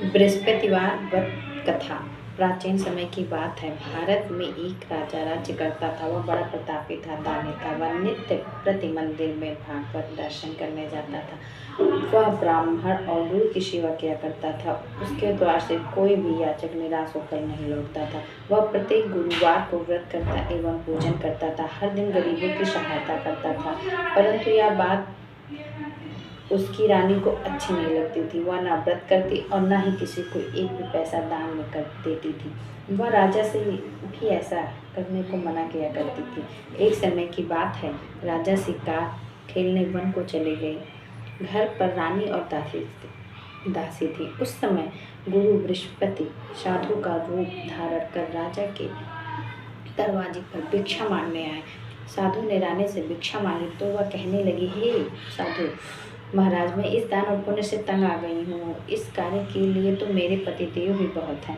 बृहस्पतिवार व्रत कथा। प्राचीन समय की बात है। भारत में एक राजा राज्य करता था। वह बड़ा प्रतापी था, दानी था। वह नित्य प्रति मंदिर में भागवत दर्शन करने जाता था। वह ब्राह्मण और गुरु की सेवा किया करता था। उसके द्वार से कोई भी याचक निराश होकर नहीं लौटता था। वह प्रत्येक गुरुवार को व्रत करता एवं पूजन करता था। हर दिन गरीबों की सहायता करता था। परंतु यह बात उसकी रानी को अच्छी नहीं लगती थी। वह न व्रत करती और न ही किसी को एक भी पैसा दान में कर देती थी। वह राजा से भी ऐसा करने को मना किया करती थी। एक समय की बात है। राजा शिकार खेलने वन को चले गए। घर पर रानी और दासी थी। उस समय गुरु बृहस्पति साधु का रूप धारण कर राजा के दरवाजे पर भिक्षा मांगने आए। साधु ने रानी से भिक्षा मांगी तो वह कहने लगी, हे साधु महाराज, मैं इस दान और पुण्य से तंग आ गई हूँ। इस कार्य के लिए तो मेरे पति देव भी बहुत हैं।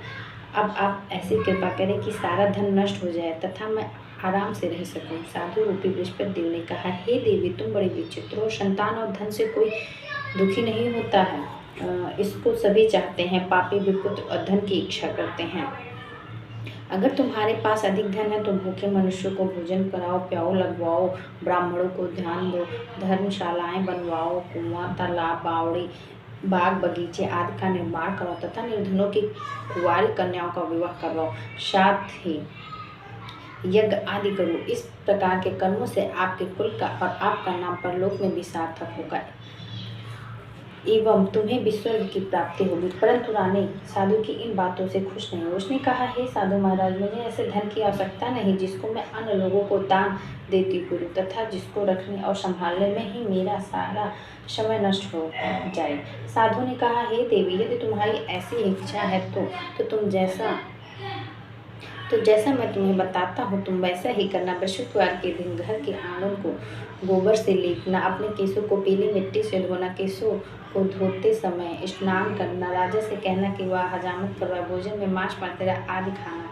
अब आप ऐसी कृपा करें कि सारा धन नष्ट हो जाए तथा मैं आराम से रह सकूं। साधु रूपी बृहस्पति देव ने कहा, हे देवी, तुम बड़ी विचित्र हो। संतान और धन से कोई दुखी नहीं होता है। इसको सभी चाहते हैं। पापी भी पुत्र और धन की इच्छा करते हैं। अगर तुम्हारे पास अधिक धन है तो भूखे मनुष्यों को भोजन कराओ, प्याऊ लगवाओ, ब्राह्मणों को ध्यान दो, धर्मशालाएं बनवाओ, कुआं, तालाब, बावड़ी, बाग बगीचे आदि का निर्माण करो तथा निर्धनों की कुंवारी कन्याओं का विवाह करवाओ। साथ ही यज्ञ आदि करो। इस प्रकार के कर्मों से आपके कुल का और आपका नाम परलोक में भी सार्थक होगा एवं तुम्हें भी स्वर्ग की प्राप्ति होगी। परंतु रानी साधु की इन बातों से खुश नहीं। उसने कहा, हे साधु महाराज, मुझे ऐसे धन की आवश्यकता नहीं जिसको मैं अन्य लोगों को दान देती फिरूं तथा जिसको रखने और संभालने में ही मेरा सारा समय नष्ट हो जाए। साधु ने कहा, हे देवी, यदि तुम्हारी ऐसी इच्छा है तो जैसा मैं तुम्हें बताता हूँ तुम वैसा ही करना। बृहस्पतिवार के दिन घर के आंगन को गोबर से लीपना, अपने केशों को पीली मिट्टी से धोना, केशों को धोते समय स्नान करना, राजा से कहना कि वह हजामत करवाए, भोजन में मांस मदिरा आदि खाना,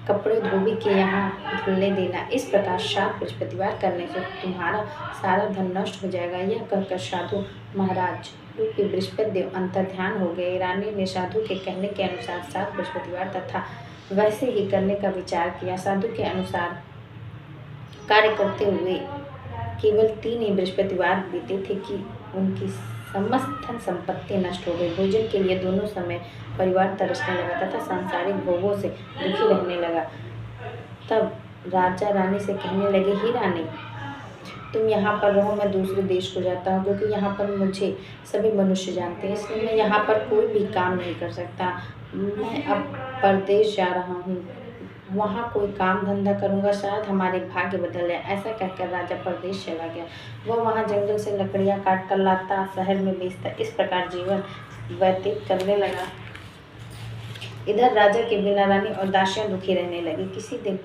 कपड़े धोबी के यहाँ धुलने देना। इस प्रकार 7 बृहस्पतिवार करने से तुम्हारा सारा धन नष्ट हो जाएगा। यह कहकर साधु महाराज रूपी बृहस्पति देव अंतर्ध्यान हो गए। रानी ने साधु के कहने के अनुसार 7 बृहस्पतिवार तथा वैसे ही करने का विचार किया। साधु के अनुसार कार्य करते हुए केवल 3 ही बृहस्पतिवार बीते थे कि उनकी समस्त धन संपत्ति नष्ट हो गई। भोजन के लिए दोनों समय परिवार तरसने लगा तथा सांसारिक भोगों से दुखी रहने लगा। तब राजा रानी से कहने लगे, हे रानी, तुम यहाँ पर रहो, मैं दूसरे देश को जाता हूँ क्योंकि यहाँ पर मुझे सभी मनुष्य जानते हैं, इसलिए मैं यहाँ पर कोई भी काम नहीं कर सकता। मैं अब परदेश जा रहा हूँ, वहाँ कोई काम धंधा करूँगा, शायद हमारे भाग्य बदल जाए। ऐसा कहकर राजा परदेश चला गया। वह वहाँ जंगल से लकड़ियाँ काट कर लाता, शहर में बेचता, इस प्रकार जीवन व्यतीत करने लगा। इधर राजा के बिना रानी और दासियां दुखी रहने लगी। किसी दिन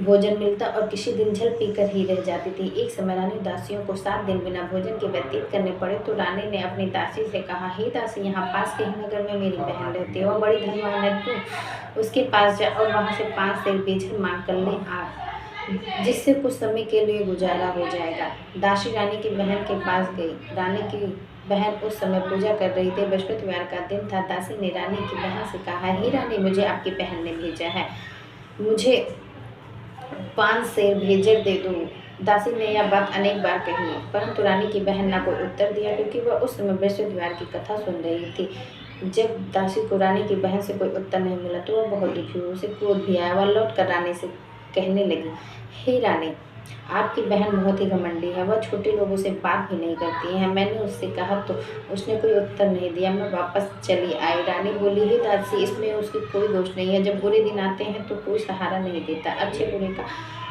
भोजन मिलता और किसी दिन जल पीकर ही रह जाती थी। एक समय रानी दासियों को 7 दिन बिना भोजन के व्यतीत करने पड़े तो रानी ने अपनी दासी से कहा, हे दासी, यहाँ पास के ही नगर में मेरी बहन रहती है, वह बड़ी धनवान है, तू उसके पास जा और वहाँ से 5 सेर बेचकर मांग कर ले आ, जिससे कुछ समय के लिए गुजारा हो जाएगा। दासी रानी की बहन के पास गई। रानी की बहन उस समय पूजा कर रही थी। बृहस्पतिवार का दिन था। दासी ने रानी की बहन से कहा, हे रानी, मुझे आपकी बहन ने भेजा है, मुझे 5 सेर भेजर दे दो। दासी ने यह बात अनेक बार कही परंतु रानी की बहन न कोई उत्तर दिया क्योंकि वह उस समय बृहस्पतिवार की कथा सुन रही थी। जब दासी को रानी की बहन से कोई उत्तर नहीं मिला तो वह बहुत दुखी हुई। उसे क्रोध भी आया। वह लौट कर रानी से कहने लगी, हे रानी, आपकी बहन बहुत ही घमंडी है, वह छोटे लोगों से बात भी नहीं करती है। मैंने उससे कहा तो उसने कोई उत्तर नहीं दिया। मैं वापस चली आई। रानी बोली, हे दासी, इसमें उसकी कोई दोष नहीं है। जब बुरे दिन आते हैं तो कोई सहारा नहीं देता, अच्छे बुरे का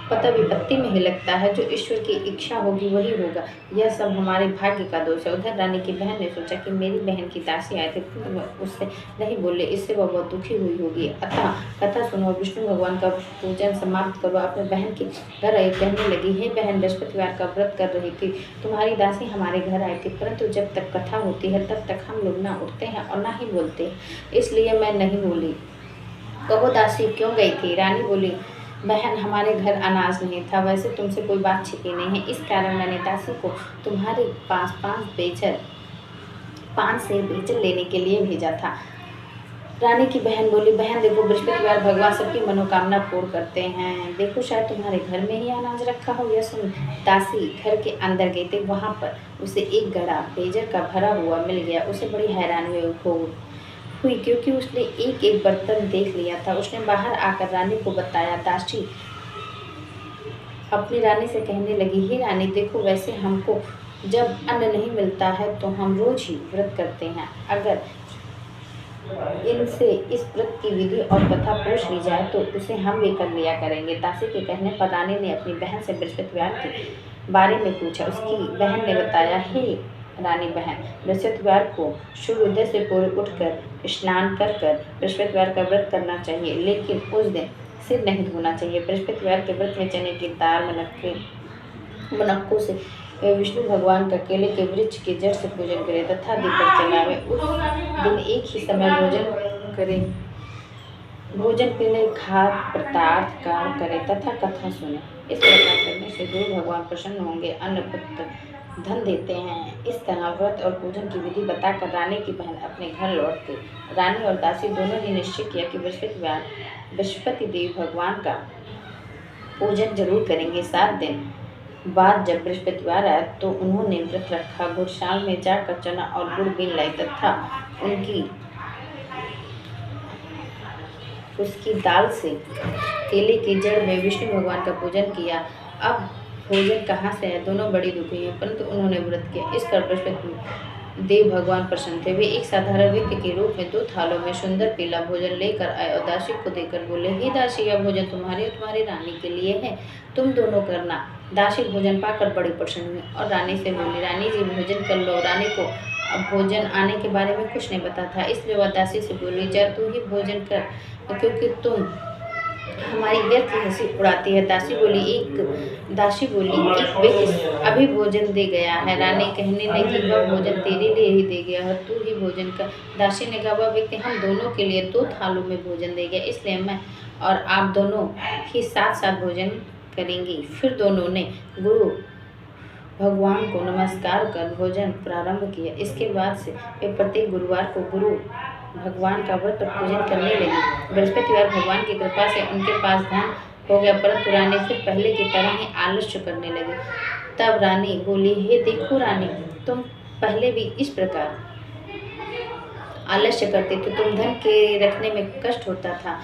पता विपत्ति में ही लगता है। जो ईश्वर की इच्छा होगी वही होगा। यह सब हमारे भाग्य का दोष है। उधर रानी की बहन ने सोचा कि मेरी बहन की दासी आए थे, वह उससे नहीं बोले, इससे वह बहुत दुखी हुई होगी। अतः कथा सुनो, विष्णु भगवान का पूजन समाप्त करो। अपने बहन के घर आई, कहने लगी, हे बहन, बृहस्पतिवार का व्रत कर रही थी, तुम्हारी दासी हमारे घर आई थी, परंतु जब तक कथा होती है तब तक हम लोग ना उठते हैं और ना ही बोलते हैं, इसलिए मैं नहीं बोली। कहो दासी, क्यों गई थी? रानी बोली, बहन, हमारे घर अनाज नहीं था, वैसे तुमसे कोई बात छिपी नहीं है, इस कारण मैंने दासी को तुम्हारे पास 5 सेर बेचन लेने के लिए भेजा था। रानी की बहन बोली, बहन देखो बृहस्पतिवार भगवान सबकी मनोकामना पूर्ण करते हैं, देखो शायद तुम्हारे घर में ही अनाज रखा हो। यह सुन दासी घर के अंदर गई थी। वहां पर उसे एक घड़ा पेजर का भरा हुआ मिल गया। उसे बड़ी हैरानी हुई क्योंकि उसने एक एक बर्तन देख लिया था। उसने बाहर आकर रानी को बताया। दासी अपनी रानी से कहने लगी, हे रानी देखो, वैसे हमको जब अन्न नहीं मिलता है तो हम रोज ही व्रत करते हैं। अगर इनसे इस व्रत की विधि और कथा पूछ ली जाए तो उसे हम भी कर लिया करेंगे। दासी के कहने पर रानी ने अपनी बहन से बृहस्पतिवार के बारे में पूछा। उसकी बहन ने बताया, हे रानी बहन, बृहस्पतिवार को सूर्योदय से पूर्व उठकर स्नान कर बृहस्पतिवार का व्रत करना चाहिए, लेकिन उस दिन सिर नहीं धोना चाहिए। बृहस्पतिवार के व्रत में चने की दाल, मनक्कों से विष्णु भगवान का केले के वृक्ष के जड़ से पूजन करें तथा दीपक जलावे। उस दिन एक ही समय भोजन करें, भोजन पीने, खाद्य पदार्थ का करें तथा कथा सुने। इस प्रकार करने से गुरु भगवान प्रसन्न होंगे, अन्न पुत्र धन देते हैं। इस तरह व्रत और पूजन की विधि बताकर रानी की बहन अपने घर लौट गई। रानी और दासी दोनों ने निश्चय किया कि बृहस्पतिवार बृहस्पति देव भगवान का पूजन जरूर करेंगे। 7 दिन बाद जब बृहस्पतिवार आया तो उन्होंने व्रत रखा। घुड़शाल में जाकर चना और गुड़ बीन लाई तथा उसकी दाल से केले की जड़ में विष्णु भगवान का पूजन किया। अब भोजन कहाँ से है? दोनों बड़ी दुखी हैं, परंतु उन्होंने व्रत किया। इस पर बृहस्पति देव भगवान प्रसन्न थे। वे एक साधारण व्यक्ति के रूप में 2 थालों में सुंदर पीला भोजन लेकर आए और दासी को देकर बोले, हे दासी, यह भोजन तुम्हारी और तुम्हारी रानी के लिए है, तुम दोनों करना। दासी भोजन पाकर बड़ी प्रसन्न हुई और रानी से बोली, रानी जी भोजन कर लो। रानी को अब भोजन आने के बारे में कुछ नहीं पता था, इसलिए वह दासी से बोली, जा तू ही भोजन कर, क्योंकि तुम हमारी व्यर्थ हंसी उड़ाती है। दासी बोली, एक व्यक्ति अभी भोजन दे गया है। रानी कहने लगी, वह भोजन तेरे लिए ही दे गया है, तू ही भोजन कर। दासी ने कहा, वह व्यक्ति हम दोनों के लिए 2 थालों में भोजन दे गया, इसलिए मैं और आप दोनों ही साथ साथ भोजन करेंगी। फिर दोनों ने गुरु भगवान को नमस्कार कर भोजन प्रारंभ किया। इसके बाद से वे प्रत्येक गुरुवार को गुरु भगवान का व्रत और पूजन करने लगी। बृहस्पतिवार भगवान की कृपा से उनके पास धन हो गया, परंतु रानी फिर पहले की तरह ही आलस्य करने लगी। तब रानी बोली, हे देखो रानी, तुम पहले भी इस प्रकार आलस्य करते थे, तुम धन के रखने में कष्ट होता था,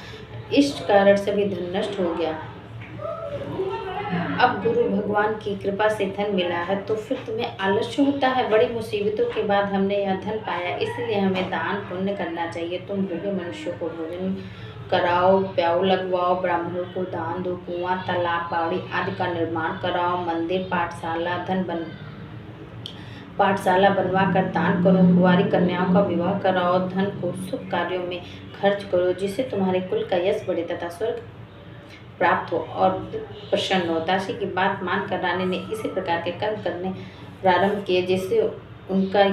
इस कारण सभी धन नष्ट हो गया। अब गुरु भगवान की कृपा से धन मिला है तो फिर तुम्हें आलस्य होता है। बड़ी मुसीबतों के बाद हमने यह धन पाया, इसलिए हमें दान पुण्य करना चाहिए। तुम भूखे मनुष्यों को भोजन कराओ, प्याऊ लगवाओ, ब्राह्मणों को दान दो, कुआं, तालाब, बावड़ी आदि का निर्माण कराओ, मंदिर, पाठशाला बनवा कर दान करो, कुंवारी कन्याओं का विवाह कराओ, धन को शुभ कार्यों में खर्च करो, जिससे तुम्हारे कुल का यश बढ़े तथा स्वर्ग प्राप्त हो और प्रसन्न हो। दासी की बात मानकर रानी ने इसी प्रकार के कर्म करने प्रारंभ किए, जिससे उनका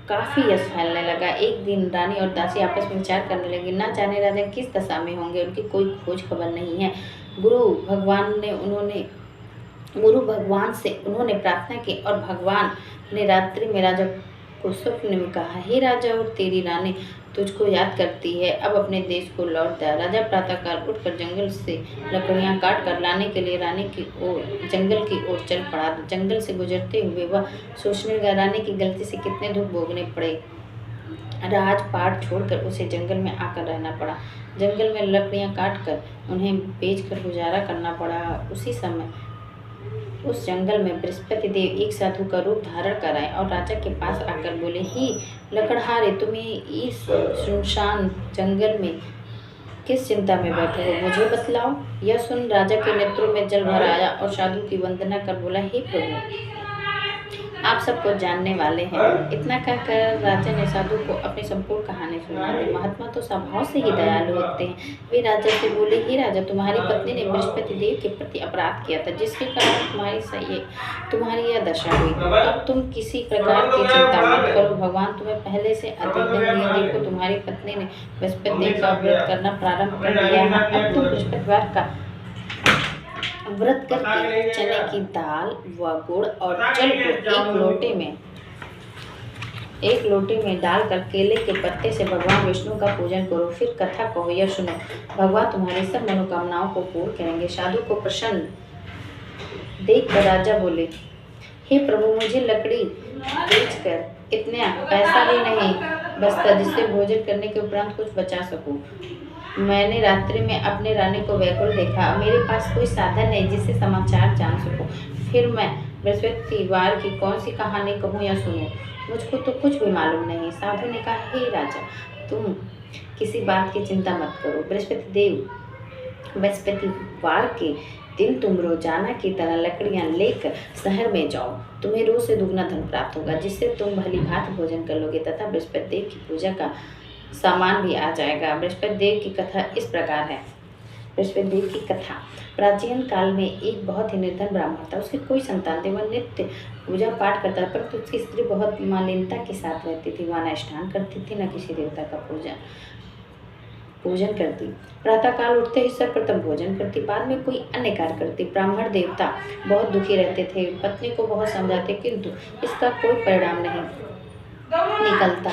काफ़ी यश फैलने लगा। एक दिन रानी और दासी आपस में विचार करने लगी, न जाने राजा किस दशा में होंगे, उनकी कोई खोज खबर नहीं है। गुरु भगवान से उन्होंने प्रार्थना की और भगवान ने रात्रि में राजा को स्वप्न में कहा, हे राजा, और तेरी रानी तुझको याद करती है, अब अपने देश को लौट जा। राजा प्रातःकाल उठकर जंगल से लकड़ियां काट कर लाने के लिए जंगल की ओर चल पड़ा। जंगल से गुजरते हुए वह सोचने लगा, रानी की गलती से कितने दुख भोगने पड़े। राजपाट छोड़कर उसे जंगल में आकर रहना पड़ा। जंगल में लकड़ियां काट कर उन्हें बेचकर गुजारा करना पड़ा। उसी समय उस जंगल में बृहस्पति देव एक साधु का रूप धारण कर आए और राजा के पास आकर बोले, ही लकड़हारे, तुम्हें इस सुनसान जंगल में किस चिंता में बैठे हो, मुझे बतलाओ। यह सुन राजा के नेत्रों में जल भर आया और साधु की वंदना कर बोला, हे प्रभु, आप सबको जानने वाले हैं। इतना कहकर राजा ने साधु को अपनी संपूर्ण कहानी सुना दी। महात्मा तो स्वभाव से ही दयालु होते हैं। वे राजा से बोले, हे राजा, तुम्हारी पत्नी ने बृहस्पति देव के प्रति अपराध किया था, जिसके कारण तुम्हारी यह दशा हुई। अब तुम किसी प्रकार की चिंता मत करो, भगवान तुम्हें पहले से अधिक धन दिए। देखो, तुम्हारी पत्नी ने बृहस्पति देव का व्रत करना प्रारंभ कर दिया है। अब तुम बृहस्पतिवार का व्रत करके चने की दाल व गुड़ और जल को एक लोटे में एक लोटे में डालकर केले के पत्ते से भगवान विष्णु का पूजन करो, फिर कथा कहो या सुनो। भगवान तुम्हारी सब मनोकामनाओं को पूर्ण करेंगे। साधु को प्रसन्न देखकर राजा बोले, हे प्रभु, मुझे लकड़ी बेचकर इतना पैसा भी नहीं बचता जिससे भोजन करने के उपरांत कुछ बचा सकूं। मैंने रात्रि में अपने रानी को व्याकुल देखा। मेरे पास कोई साधन नहीं जिससे समाचार जान सकूं। फिर मैं बृहस्पतिवार की कौन सी कहानी कहूँ या सुनूं? मुझको तो कुछ भी मालूम नहीं। साधु ने कहा, हे राजा, तुम किसी बात की चिंता मत करो। बृहस्पतिवार के दिन तुम रोजाना की तरह लकड़ियां लेकर शहर में जाओ। तुम्हें रोज से दुगना धन प्राप्त होगा, जिससे तुम भली भांति भोजन कर लोगे तथा बृहस्पति देव की पूजा का सामान भी आ जाएगा। बृहस्पति देव की कथा इस प्रकार है। बृहस्पति देव की कथा। प्राचीन काल में एक बहुत ही निर्धन ब्राह्मण था। उसकी कोई संतान थी। वह नित्य पूजा पाठ करता था, परंतु उसकी स्त्री बहुत मलिनता के साथ रहती थी। वह न स्नान करती थी, न किसी देवता का पूजन करती। प्रातःकाल उठते ही सर्वप्रथम भोजन करती, बाद में कोई अन्य कार्य करती। ब्राह्मण देवता बहुत दुखी रहते थे। पत्नी को बहुत समझाते, किंतु इसका कोई परिणाम नहीं निकलता।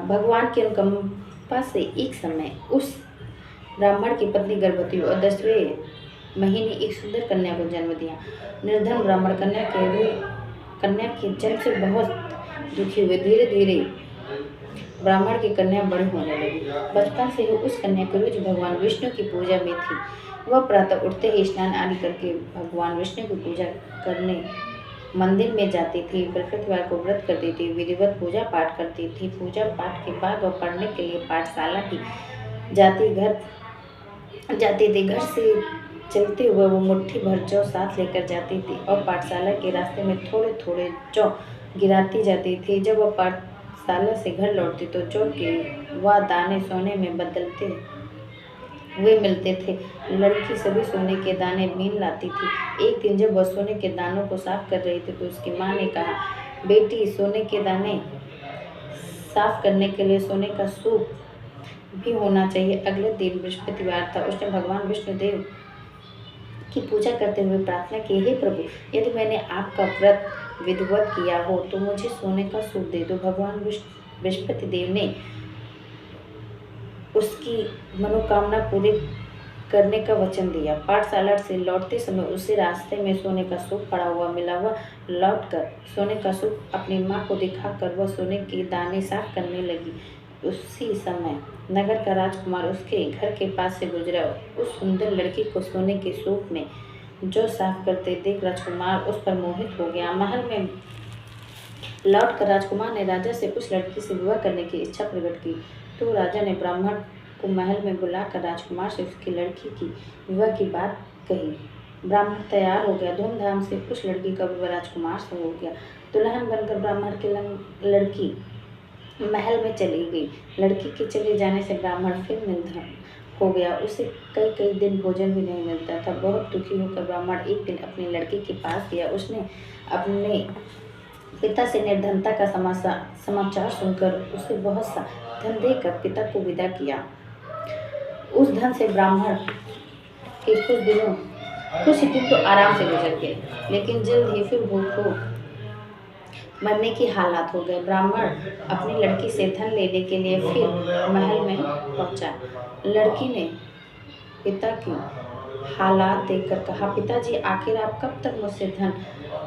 भगवान की अनुकंपा से एक समय उस ब्राह्मण की पत्नी गर्भवती हुई और 10वें महीने एक सुंदर कन्या को जन्म दिया। निर्धन ब्राह्मण कन्या के जन्म से बहुत दुखी हुए। धीरे धीरे ब्राह्मण की कन्या बड़ी होने लगी। बचपन से ही उस कन्या की रुचि भगवान विष्णु की पूजा में थी। वह प्रातः उठते ही स्नान आदि करके भगवान विष्णु की पूजा करने मंदिर में जाती थी। बृहस्पतिवार को व्रत करती थी, विधिवत पूजा पाठ करती थी। पूजा पाठ के बाद वह पढ़ने के लिए पाठशाला की जाती थी। घर से चलते हुए वो मुट्ठी भर जौ साथ लेकर जाती थी और पाठशाला के रास्ते में थोड़े थोड़े जौ गिराती जाती थी। जब वह पाठशाला से घर लौटती तो जौ के वह दाने सोने में बदलते हुए मिलते थे। लड़की सभी सोने के दाने बीन लाती थी। एक दिन जब वह सोने के दानों को साफ कर रही थी तो उसकी माँ ने कहा, बेटी, सोने के दाने साफ करने के लिए सोने का सूप भी होना चाहिए। अगले दिन बृहस्पतिवार था। उसने भगवान विष्णुदेव की पूजा करते हुए प्रार्थना की, हे प्रभु, यदि मैंने आपका व्रत विधिवत किया हो तो मुझे सोने का सूप दे दो। भगवान बृहस्पति देव ने उसकी मनोकामना पूरी करने का वचन दिया। पाठशाला से लौटते समय उसे रास्ते में सोने का सूप पड़ा हुआ मिला। वह लौटकर सोने का सूप अपनी माँ को दिखाकर वह सोने के दाने साफ करने लगी। उसी समय नगर का राजकुमार उसके घर के पास से गुजरा। उस सुंदर लड़की को सोने के सूप में जो साफ करते देख राजकुमार उस पर मोहित हो गया। महल में लौटकर राजकुमार ने राजा से उस लड़की से विवाह करने की इच्छा प्रकट की। तो राजा ने ब्राह्मण को महल में बुलाकर राजकुमार से उसकी लड़की की विवाह की बात कही। ब्राह्मण तैयार हो गया। धूमधाम से उस लड़की का विवाह राजकुमार से हो गया। दुल्हन बनकर ब्राह्मण की लड़की महल में चली गई। लड़की के चले जाने से ब्राह्मण फिर निर्धन हो गया। उसे कई कई दिन भोजन भी नहीं मिलता था। बहुत दुखी होकर ब्राह्मण एक दिन अपनी लड़की के पास गया। उसने अपने पिता से निर्धनता का समाचार सुनकर उसे बहुत सा धन देकर पिता को विदा किया। उस धन से ब्राह्मण के कुछ दिन तो आराम से गुजर गए, लेकिन जल्द ही फिर भूखों मरने की हालात हो गए। ब्राह्मण अपनी लड़की से धन लेने के लिए फिर महल में पहुंचा। लड़की ने पिता की हालात देखकर कहा, पिताजी, आखिर आप कब तक मुझसे धन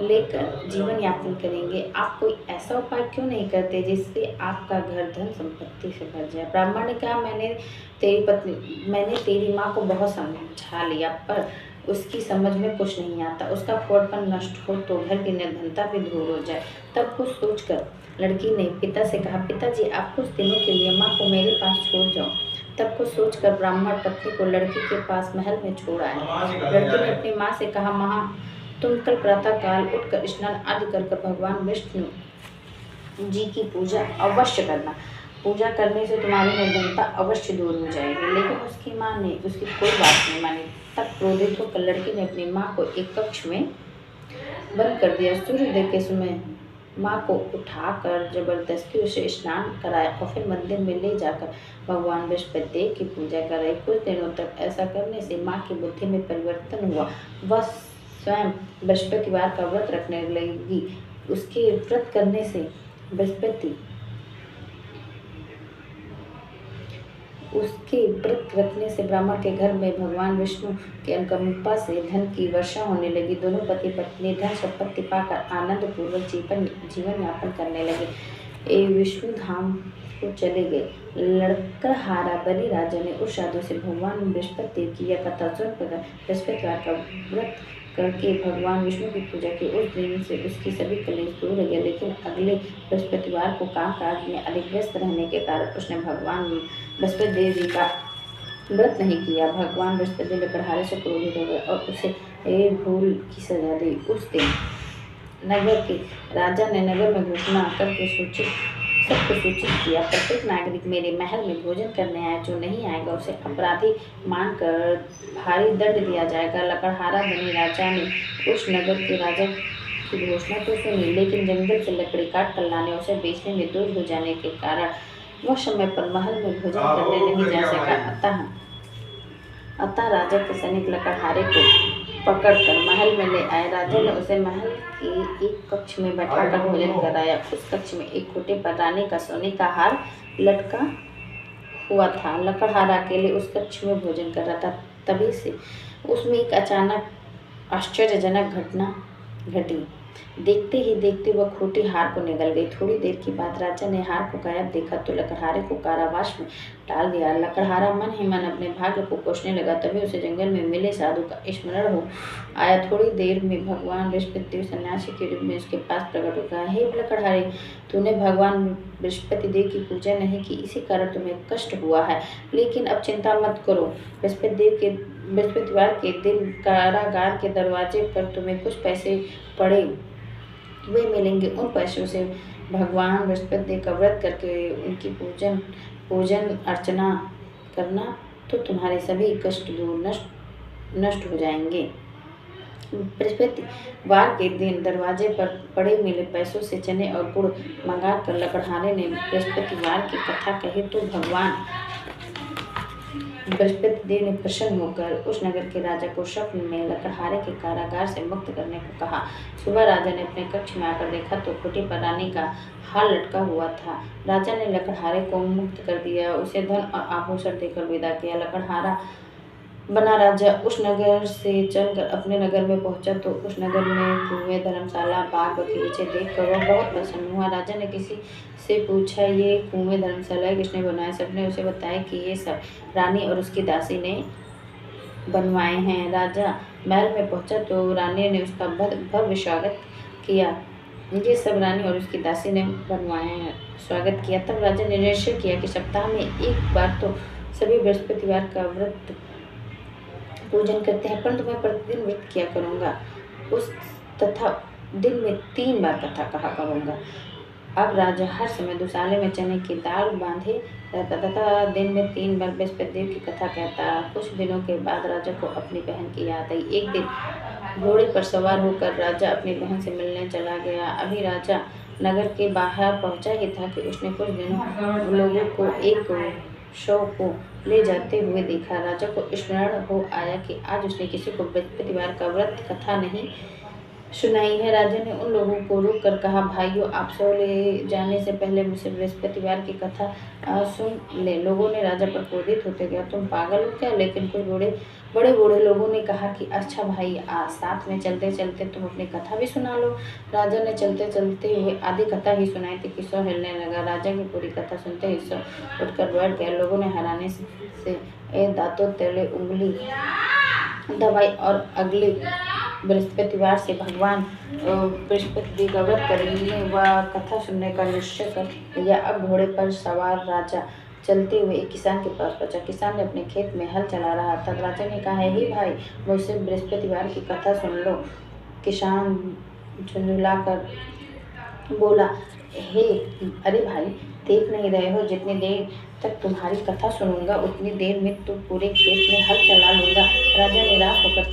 लेकर जीवन यापन करेंगे? आप कोई ऐसा उपाय क्यों नहीं करते जिससे आपका घर धन संपत्ति से भर जाए? ब्राह्मण ने कहा, मैंने तेरी माँ को बहुत समझा लिया, पर उसकी समझ में कुछ नहीं आता। उसका फोड़पन नष्ट हो तो घर की निर्धनता भी दूर हो जाए। तब कुछ सोचकर लड़की ने पिता से कहा, पिताजी, आप कुछ दिनों के लिए माँ को मेरे पास छोड़ जाओ। तब कुछ सोचकर ब्राह्मण पत्नी को लड़की के पास महल में छोड़ आए। लड़की ने अपनी माँ से कहा, माँ, तुम कल प्रातःकाल उठकर स्नान आदि कर भगवान विष्णु जी की पूजा अवश्य करना। पूजा करने से तुम्हारी निर्धनता अवश्य दूर हो जाएगी। लेकिन उसकी माँ ने उसकी कोई बात नहीं मानी। तब क्रोधित होकर लड़की ने अपनी माँ को एक कक्ष में बंद कर दिया। सूर्योदय के समय माँ को उठाकर जबरदस्ती उसे स्नान कराया और फिर मंदिर में ले जाकर भगवान बृहस्पति देव की पूजा कराई। कुछ दिनों तक ऐसा करने से माँ की बुद्धि में परिवर्तन हुआ। वह स्वयं बृहस्पतिवार का व्रत रखने लगी। उसके व्रत करने से बृहस्पति उसके व्रत रखने से ब्राह्मण के घर में भगवान विष्णु के अनुकंपा से धन की वर्षा होने लगी। दोनों पति पत्नी धन संपत्ति पाकर आनंद पूर्वक जीवन यापन करने लगे। विष्णु धाम को चले गए। लड़कहारा बलि राजा ने उस साधु से भगवान बृहस्पति देव की यह कथा सुनकर बृहस्पतिवार का व्रत करके भगवान विष्णु की पूजा की। उस दिन से उसकी सभी कलेश दूर हो गया, लेकिन अगले बृहस्पतिवार को कामकाज में अधिक व्यस्त रहने के कारण उसने भगवान बृहस्पति देव जी का व्रत नहीं किया। भगवान बृहस्पति लकड़हारे से क्रोधित हो गए और उसे एक भूल की सजा दी। उस दिन नगर के राजा ने नगर में घोषणा करके सबको सूचित किया, प्रत्येक नागरिक मेरे महल में भोजन करने आए, जो नहीं आएगा उसे अपराधी मानकर भारी दंड दिया जाएगा। लकड़हारा बने राजा ने उस नगर के राजा की घोषणा तो सुनी, लेकिन जंगल से लकड़ी काट कर लाने उसे बेचने में दूर हो जाने के कारण वह समय पर महल में भोजन करने नहीं जा सका। अतः राजा के सैनिक लकड़हारे को पकड़कर महल में ले आए। राजा ने उसे महल के एक कक्ष में बैठाकर भोजन कराया। उस कक्ष में एक खूंटे पर रानी का सोने का हार लटका हुआ था। लकड़हारा अकेले उस कक्ष में भोजन कर रहा था। तभी से उसमें एक अचानक आश्चर्यजनक घटना घटी। देखते ही देखते वह खूंटी हार को निगल गई। थोड़ी देर के बाद राजा ने हार को गायब देखा तो लकड़हारे को कारावास में डाल दिया। लकड़हारा मन ही मन अपने भाग्य को कोसने लगा। तभी उसे जंगल में मिले साधु का स्मरण हो आया। थोड़ी देर में भगवान बृहस्पति देव सन्यासी के रूप में उसके पास प्रकट हो गया। हे लकड़हारे, तूने भगवान बृहस्पति देव की पूजा नहीं की, इसी कारण तुम्हें कष्ट हुआ है। लेकिन अब चिंता मत करो, बृहस्पतिवार के दिन कारागार के दरवाजे पर तुम्हें कुछ पैसे पड़े वे मिलेंगे। उन पैसों से भगवान बृहस्पति देव का व्रत करके उनकी पूजन अर्चना करना तो तुम्हारे सभी कष्ट दूर नष्ट हो जाएंगे। बृहस्पतिवार के दिन दरवाजे पर पड़े मिले पैसों से चने और गुड़ मंगाकर लकड़हारे ने बृहस्पतिवार की कथा कही तो भगवान बृहस्पति देव ने प्रसन्न होकर उस नगर के राजा को स्वप्न में लकड़हारे के कारागार से मुक्त करने को कहा। सुबह राजा ने अपने कक्ष में आकर देखा तो खूंटी पर रानी का हार लटका हुआ था। राजा ने लकड़हारे को मुक्त कर दिया, उसे धन और आभूषण देकर विदा किया। लकड़हारा बना राजा उस नगर से चलकर अपने नगर में पहुंचा तो उस नगर में कुएं, धर्मशाला, बाग बगीचे देखकर वह बहुत प्रसन्न हुआ। राजा ने किसी से पूछा, ये कुएं धर्मशाला किसने बनाए? सबने उसे बताया कि ये सब रानी और उसकी दासी ने बनवाए हैं। राजा महल में पहुंचा तो रानी ने उसका भव्य स्वागत किया। ये सब रानी और उसकी दासी ने बनवाए हैं, स्वागत किया। तब राजा ने निश्चय किया कि सप्ताह में एक बार तो सभी बृहस्पतिवार का व्रत पूजन करते हैं, परंतु मैं प्रतिदिन व्रत किया करूँगा तथा दिन में 3 बार कथा कहा करूँगा। अब राजा हर समय दुसाले में चने की दाल बांधे रहता तथा दिन में 3 बार बृहस्पति देव की कथा कहता। कुछ दिनों के बाद राजा को अपनी बहन की याद आई। एक दिन घोड़े पर सवार होकर राजा अपनी बहन से मिलने चला गया। अभी राजा नगर के बाहर पहुंचा ही था कि उसने कुछ दिनों लोगों को एक शव को ले जाते हुए देखा। राजा को स्मरण हो आया कि आज उसने किसी को बृहस्पतिवार का व्रत कथा नहीं सुनाई है। राजा ने उन लोगों को रोक कर कहा, भाइयों, आप शव ले जाने से पहले मुझसे बृहस्पतिवार की कथा सुन ले। लोगों ने राजा पर क्रोधित होते गया, तुम पागल हो क्या? लेकिन कुछ बड़े बूढ़े लोगों ने कहा कि अच्छा भाई, आज साथ में चलते चलते तुम अपनी कथा भी सुना लो। राजा ने चलते चलते हुए आधी कथा ही सुनाई थी कि शव हिलने लगा। राजा की पूरी कथा सुनते ही शव उठकर बैठ गया। लोगों ने हैरानी से दांतों तले उंगली दबाई और अगले बृहस्पतिवार से भगवान बृहस्पति देव का व्रत करने व कथा सुनने का निश्चय कर लिया। अब घोड़े पर सवार राजा चलते हुए एक किसान के पास पहुंचा। किसान ने अपने खेत में हल चला रहा था। राजा ने कहा, हे भाई, मुझसे बृहस्पतिवार की कथा सुन लो। किसान झुंझुलाकर बोला, अरे भाई, देख नहीं रहे हो, जितनी देर तक तुम्हारी कथा सुनूंगा उतनी देर में तो पूरे खेत में हल चला लूँगा। राजा निराश होकर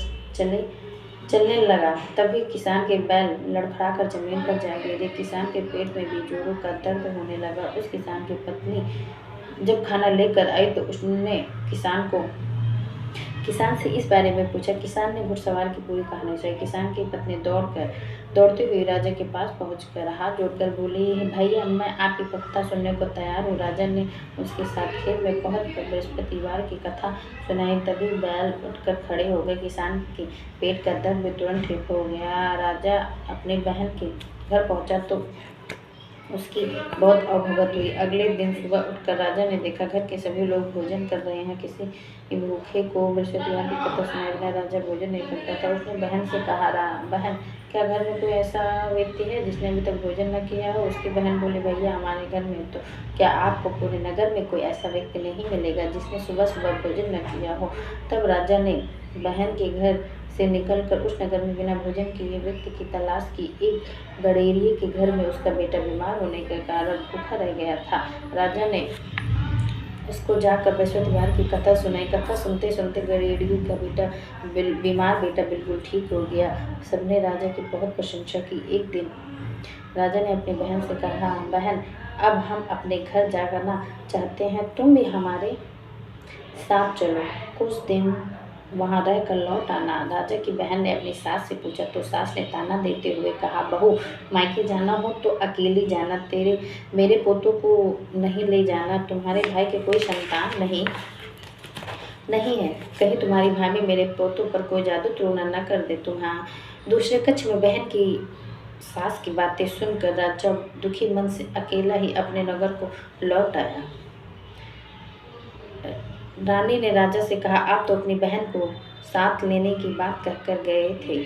चलने लगा। तभी किसान के बैल लड़खड़ाकर जमीन पर जा गिरे। किसान के पेट में भी जोरों का दर्द होने लगा। उस किसान की पत्नी जब खाना लेकर आई तो उसने किसान से इस बारे में पूछा। किसान ने घुड़सवार की पूरी कहानी सुनाई। किसान की पत्नी दौड़कर दौड़ती हुई राजा के पास पहुंचकर हाथ जोड़कर बोली, भैया मैं आपकी कथा सुनने को तैयार हूँ। राजा ने उसके साथ खेत में पहुंचकर बृहस्पतिवार की कथा सुनाई। तभी बैल उठकर खड़े हो गए। किसान के पेट का दर्द भी तुरंत ठीक हो गया। राजा अपनी बहन के घर पहुंचा तो उसकी बहुत अवभगत हुई। अगले दिन सुबह उठकर राजा ने देखा घर के सभी लोग भोजन कर रहे हैं। किसी भूखे को बृहस्पतिवार की कथा सुनाए बिना राजा भोजन नहीं करता था। उसने बहन से कहा, बहन क्या घर में कोई ऐसा व्यक्ति है जिसने अभी तक भोजन न किया हो? उसकी बहन बोली, भैया हमारे घर में तो क्या आपको पूरे नगर में कोई ऐसा व्यक्ति नहीं मिलेगा जिसने सुबह सुबह भोजन न किया हो? तब राजा ने बहन के घर से निकलकर उस नगर में बिना भोजन किए व्यक्ति की तलाश की। एक गडेरिये के घर में उसका बेटा बीमार होने के कारण भूखा रह गया था। राजा ने उसको जाकर बृहस्पतिवार की कथा सुनाई। कथा सुनते सुनते गडेरिये का बीमार बेटा बिल्कुल ठीक हो गया। सबने राजा की बहुत प्रशंसा की। एक दिन राजा ने अपनी बहन से कहा, बहन अब हम अपने घर जाना चाहते हैं, तुम भी हमारे साथ चलो, कुछ दिन वहाँ रहकर लौट आना। राजा की बहन ने अपनी सास से पूछा तो सास ने ताना देते हुए कहा, बहू मायके जाना हो तो अकेली जाना, मेरे पोतों को नहीं ले जाना। तुम्हारे भाई के कोई संतान नहीं है, कहीं तुम्हारी भाभी मेरे पोतों पर कोई जादू टोना न कर दे। तुम्हारा दूसरे कक्ष में बहन की सास की बातें सुनकर राजा दुखी मन से अकेला ही अपने नगर को लौट आया। रानी ने राजा से कहा, आप तो अपनी बहन को साथ लेने की बात कहकर गए थे,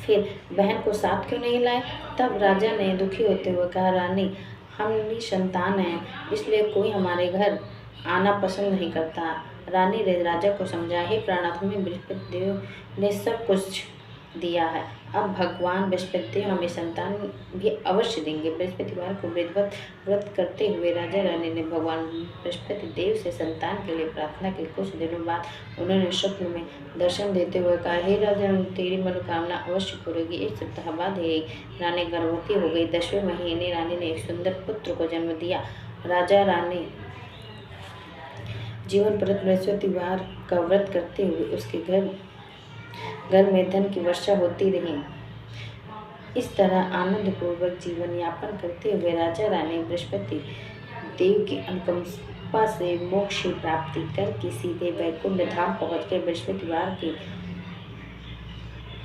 फिर बहन को साथ क्यों नहीं लाए? तब राजा ने दुखी होते हुए कहा, रानी हम निसंतान हैं, इसलिए कोई हमारे घर आना पसंद नहीं करता। रानी ने राजा को समझा, हे प्राणनाथ, हमें बृहस्पति देव ने सब कुछ दिया है, अब भगवान बृहस्पति देव हमें संतान भी अवश्य देंगे। बृहस्पतिवार को विधिवत व्रत करते हुए राजा रानी ने भगवान बृहस्पति देव से संतान के लिए प्रार्थना की। कुछ दिनों बाद उन्होंने स्वप्न में दर्शन देते हुए कहा, हे राजा, तेरी मनोकामना अवश्य पूरेगी। एक सप्ताह बाद ही रानी गर्भवती हो गई। 10वें महीने रानी ने एक सुंदर पुत्र को जन्म दिया। राजा रानी जीवन भर बृहस्पतिवार का व्रत करते हुए उसके घर में धन की वर्षा होती रही। इस तरह आनंदपूर्वक जीवन यापन करते हुए राजा रानी बृहस्पति देव की अनुकंपा से मोक्ष की प्राप्ति करके सीधे वैकुंठ धाम पहुँच गए।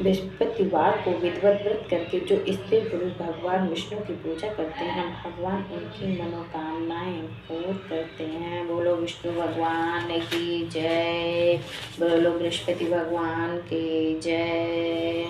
बृहस्पतिवार को विधिवत व्रत करके जो स्त्री पुरुष भगवान विष्णु की पूजा करते हैं, भगवान उनकी मनोकामनाएं पूर्ण करते हैं। बोलो विष्णु भगवान की जय, बोलो बृहस्पति भगवान की जय।